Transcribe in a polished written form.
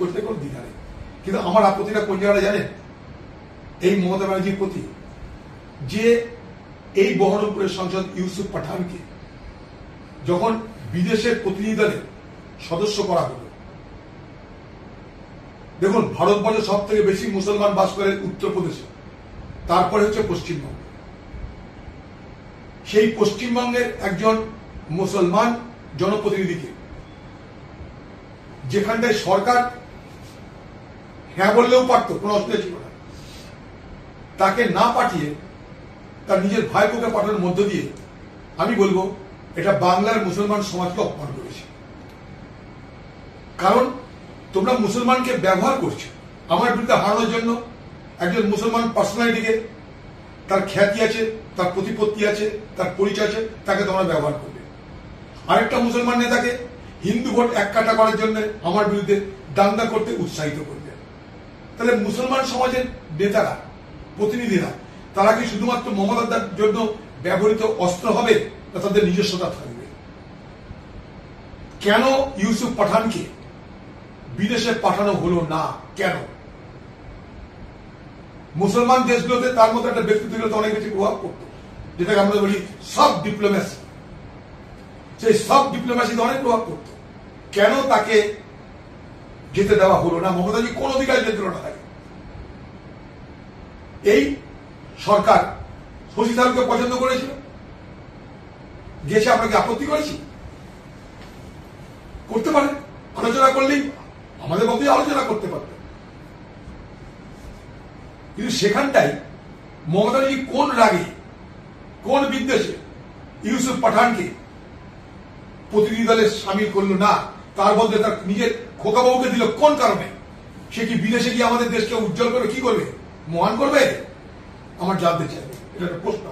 করতে কোনো দ্বিধা নেই। কিন্তু আমার আপত্তিটা কোন জায়গাটা জানেন? এই মমতা ব্যানার্জির প্রতি, যে এই বহরমপুরের সাংসদ ইউসুফ পাঠানকে যখন বিদেশের প্রতিনিধি দলের সদস্য করা হলো, দেখুন ভারতবর্ষে সব থেকে বেশি মুসলমান বাস করে উত্তরপ্রদেশে, তারপরে হচ্ছে পশ্চিমবঙ্গ। সেই পশ্চিমবঙ্গের একজন মুসলমান জনপ্রতিনিধিকে যেখানটায় সরকার হ্যাঁ বললেও পারত, কোনো অসুবিধা ছিল না, তাকে না পাঠিয়ে তার নিজের ভাইপোকে পাঠানোর মধ্য দিয়ে আমি বলবো এটা বাংলার মুসলমান সমাজকে অপমান করেছে। কারণ তোমরা মুসলমানকে ব্যবহার করছো আমার বিরুদ্ধে হারানোর জন্য। একজন মুসলমান পার্সোনালিটিকে, তার খ্যাতি আছে, তার প্রতিপত্তি আছে, তার পরিচয় আছে, তাকে তোমরা ব্যবহার করবে। আরেকটা মুসলমান নেতাকে হিন্দু ভোট এক কাটা করার জন্য আমার বিরুদ্ধে দাঙ্গা করতে উৎসাহিত করবে। তাহলে মুসলমান সমাজের নেতারা, প্রতিনিধিরা, তারা কি শুধুমাত্র মমতার জন্য ব্যবহৃত অস্ত্র হবে, না তাদের নিজস্বতা থাকবে? কেন ইউসুফ পাঠানকে বিদেশে পাঠানো হলো না? কেন? মুসলমান দেশগুলোতে তার মতো একটা ব্যক্তিত্বগুলোতে অনেক বেশি প্রভাব পড়ত, যেটাকে আমরা বলি সফট ডিপ্লোম্যাসি। সেই সফট ডিপ্লোম্যাসিতে অনেক প্রভাব পড়ত। কেন তাকে যেতে দেওয়া হলো না? মমতাজি কোন অধিকার যেতে দিল না তাকে? এই সরকার শশী থারুরকে পছন্দ করেছিল, গেছে, আমরা কি আপত্তি করেছি? করতে পারে, আলোচনা করলেই আমাদের মধ্যে আলোচনা করতে পারত। কিন্তু সেখানটাই মমতাজি কোন রাগে, কোন বিদ্বেষে ইউসুফ পাঠানকে প্রতিনিধি দলে সামিল করলো না? তার বদলে তার নিজের খোকাবাবুকে দিল কোন কারণে? সে কি বিদেশে গিয়ে আমাদের দেশকে উজ্জ্বল করে কি করবে, মহান করবে? আমার জানতে চাইবে, এটা একটা প্রশ্ন।